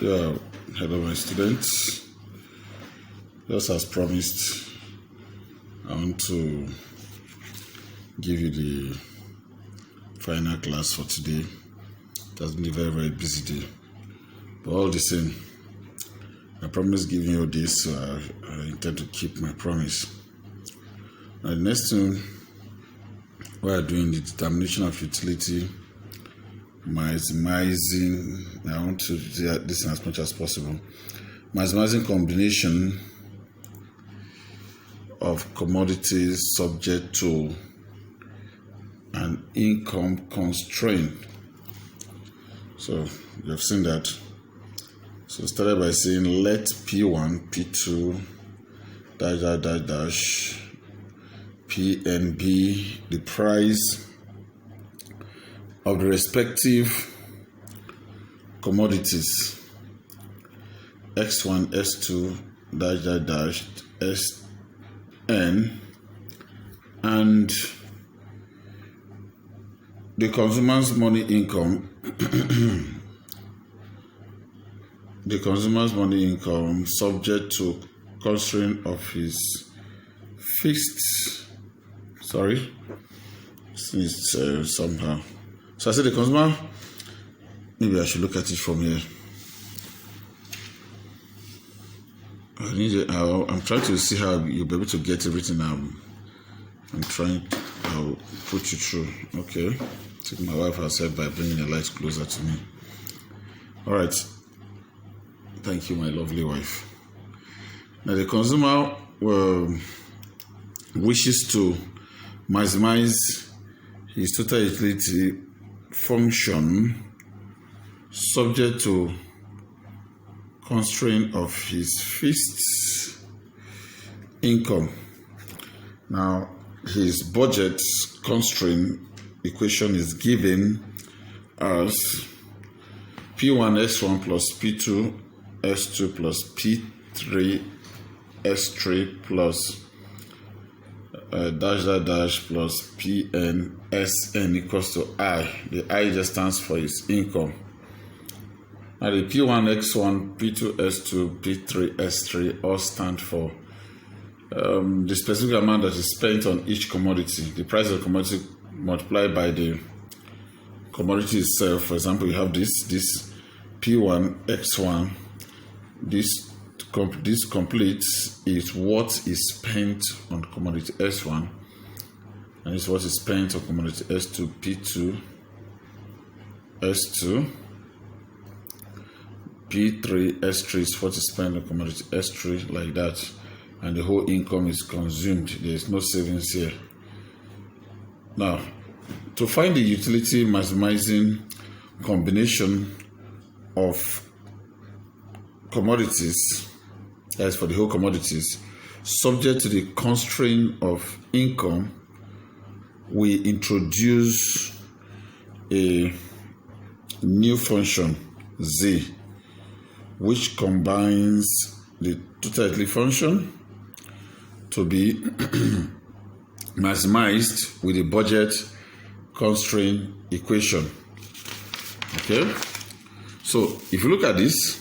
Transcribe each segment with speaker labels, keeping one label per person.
Speaker 1: Yeah, hello my students. Just as promised, I want to give you the final class for today. It has been a very busy day, but all the same, I promise giving you this, so I intend to keep my promise. Now, the next thing we are doing the determination of utility, maximizing. I want to do this as much as possible. Maximizing combination of commodities subject to an income constraint. So you have seen that. So started by saying let P1, P2, dash P and B the price of the respective commodities X1, S2, dash Sn, and the consumer's money income subject to constraint of his fixed somehow. So I said the consumer, maybe I should look at it from here. I'm trying to see how you'll be able to get everything I'll put you through. Okay. I think my wife has said by bringing the light closer to me. All right. Thank you, my lovely wife. Now the consumer wishes to maximize his total utility function subject to constraint of his fixed income. Now his budget constraint equation is given as P1 S1 plus P2 S2 plus P3 S3 plus dash plus Pn Sn equals to I. The I just stands for his income. Now the P1 X1, P2 S2, P3 S3 all stand for the specific amount that is spent on each commodity. The price of the commodity multiplied by the commodity itself. For example, you have this P1 X1. This completes is what is spent on commodity S1, and it's what is spent on commodity S2, P2, S2, P3, S3 is what is spent on commodity S3, like that, and the whole income is consumed. There is no savings here. Now, to find the utility maximizing combination of commodities, as for the whole commodities, subject to the constraint of income, we introduce a new function Z, which combines the total utility function to be maximized with the budget constraint equation. Okay, so if you look at this,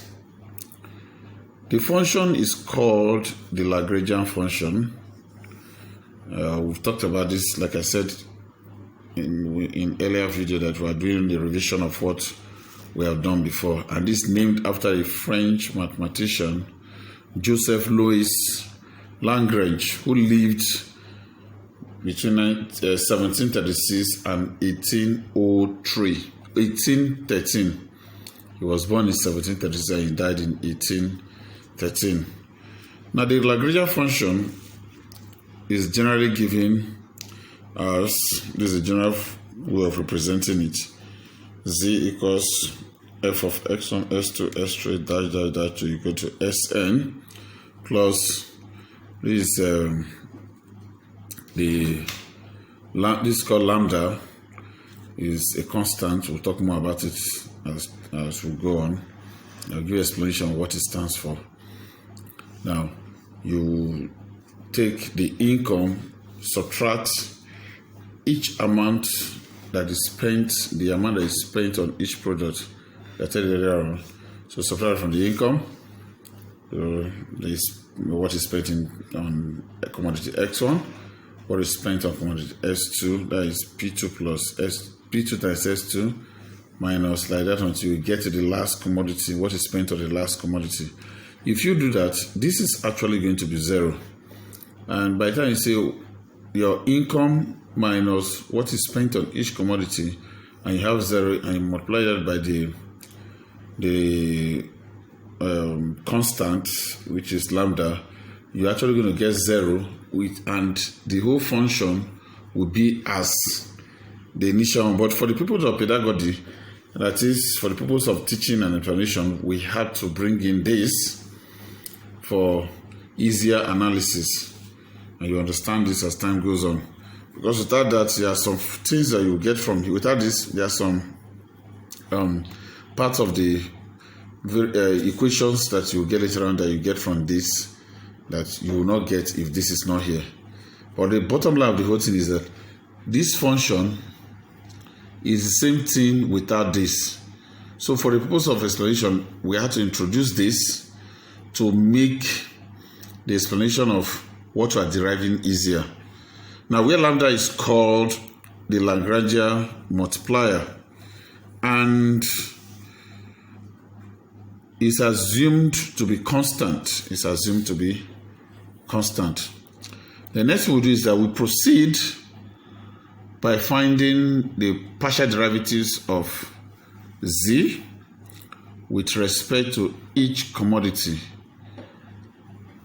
Speaker 1: the function is called the Lagrangian function. We've talked about this, like I said in earlier video, that we are doing the revision of what we have done before, and this is named after a French mathematician, Joseph Louis Lagrange, who lived between 1736 and 1813. He was born in 1736 and he died in 1813. Now the Lagrangian function is generally given as, this is a general way of representing it, Z equals f of x1, s2, s3, dash to equal to Sn plus this this called lambda is a constant. We'll talk more about it as we go on. I'll give you an explanation of what it stands for. Now, you take the income, subtract each amount that is spent, the amount that is spent on each product that I tell you earlier on, So subtract from the income. This what is spent on commodity X1, what is spent on commodity S2, that is P2 plus P2 times S2 minus like that until you get to the last commodity, what is spent on the last commodity. If you do that, this is actually going to be 0. And by the time you say your income minus what is spent on each commodity, and you have 0, and you multiply that by the constant, which is lambda, you're actually going to get 0 and the whole function will be as the initial one. But for the purpose of pedagogy, that is for the purpose of teaching and information, we had to bring in this for easier analysis, and you understand this as time goes on. Because without that, there are some things that you get from without this. There are some parts of the equations that you get later on that you get from this that you will not get if this is not here. But the bottom line of the whole thing is that this function is the same thing without this. So for the purpose of explanation, we had to introduce this to make the explanation of what we are deriving easier. Now, where lambda is called the Lagrangian multiplier and is assumed to be constant. It's assumed to be constant. The next thing we'll do is that we proceed by finding the partial derivatives of z with respect to each commodity,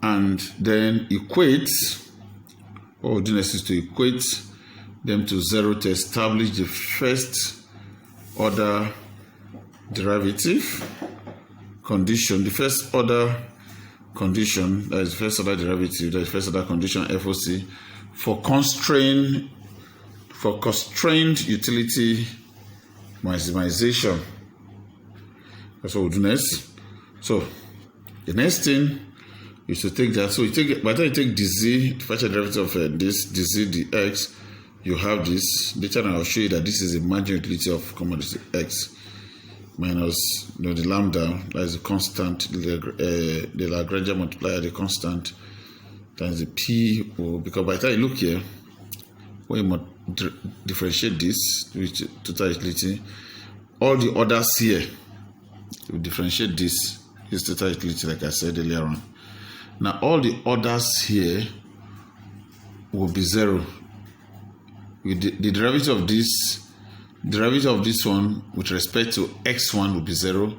Speaker 1: and then equate, what we'll do next is to equate them to 0 to establish the first order derivative condition, the first order condition, that is first order derivative, that is first order condition FOC for constrained utility maximization. That's what we'll do next. So the next thing is to take that. So you take, by the time you take dz, the partial derivative of this dz dx, you have this. Later on I'll show you that this is the marginal utility of commodity x minus the lambda, that is the constant, the Lagrangian multiplier, the constant, times the p, because by the time you look here, when you differentiate this, which total utility, all the others here, you differentiate this, is total utility, like I said earlier on. Now all the others here will be 0. With the derivative of this one with respect to x1 will be 0.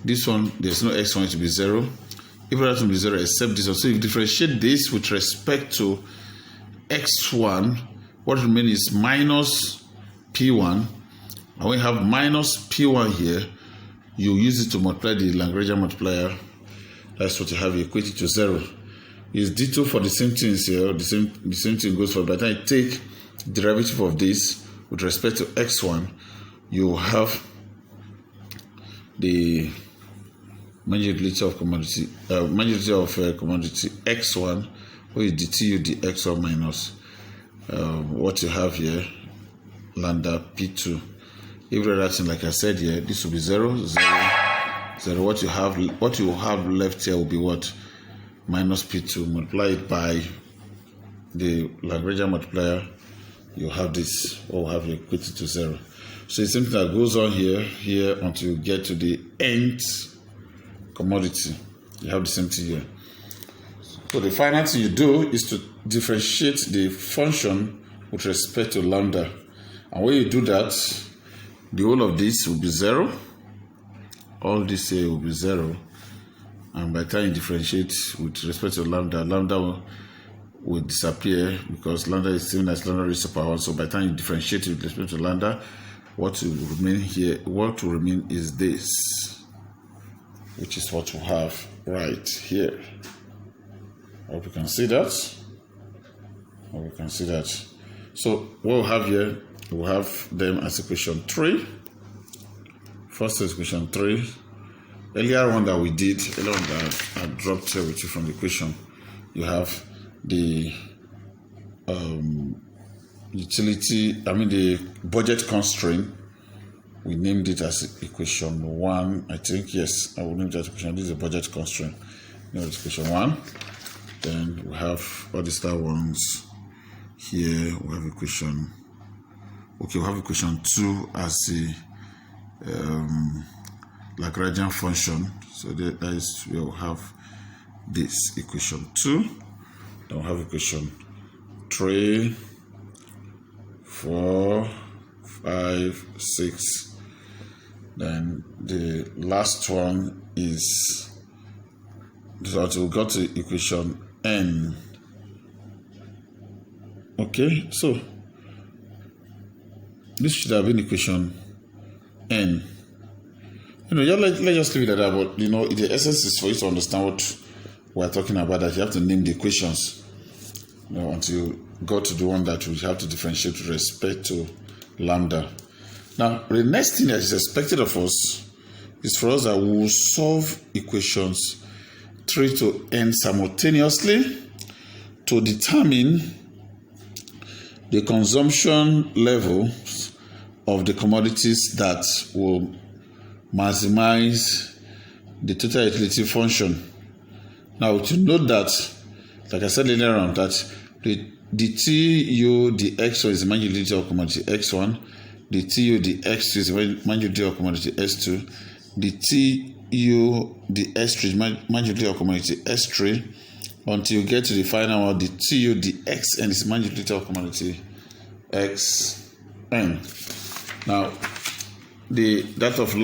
Speaker 1: This one, there's no x1, it will be 0. If that will be 0 except this one. So if you differentiate this with respect to x1, what remains is minus p1. And when you have minus p1 here, you use it to multiply the Lagrangian multiplier. That's what you have, you equate it to 0. It's ditto for the same things here. The same thing goes for, by the time you take derivative of this with respect to x1, you have the marginal utility of commodity, commodity x1, which is dtu dx1 minus what you have here, lambda p2. Every other thing, like I said here, this will be 0, 0, 0. What you have left here will be what? Minus p2 multiplied by the Lagrangian multiplier. You have this, or have equated to 0. So it's something that goes on here until you get to the nth commodity. You have the same thing here. So the final thing you do is to differentiate the function with respect to lambda. And when you do that, the whole of this will be 0. All this here will be 0. And by the time you differentiate with respect to lambda, lambda will disappear because lambda is same as lambda raised to power 1. So by the time you differentiate with respect to lambda, what will remain here, what will remain is this, which is what we have right here. I hope you can see that. So what we have here, we have them as equation 3. First is equation 3. Earlier one that we did, earlier one that I dropped here with you from the equation, you have the the budget constraint we named it as equation 1. I think, yes, I will name it as equation. This is a budget constraint. It's equation 1. Then we have all the star ones here. We have equation. Okay, we have equation 2 as the Lagrangian function. So that is where we have this equation 2. Then we have equation 3, 4, 5, 6. Then the last one is, so we got to equation n. Okay, so this should have been equation n. Let's just leave it at that. But the essence is for you to understand what we're talking about, that you have to name the equations until you go to the one that we have to differentiate with respect to lambda. Now, the next thing that is expected of us is for us that we will solve equations 3 to n simultaneously to determine the consumption levels of the commodities that will maximize the total utility function. Now, to note that, like I said earlier on, that the TU, the X1 is the marginal utility of commodity X1, the TU, the X2 is the marginal utility of commodity S2, the TU, the S3 is marginal utility of commodity S3, until you get to the final one, the TU, the XN is marginal utility of commodity XN. Now, that of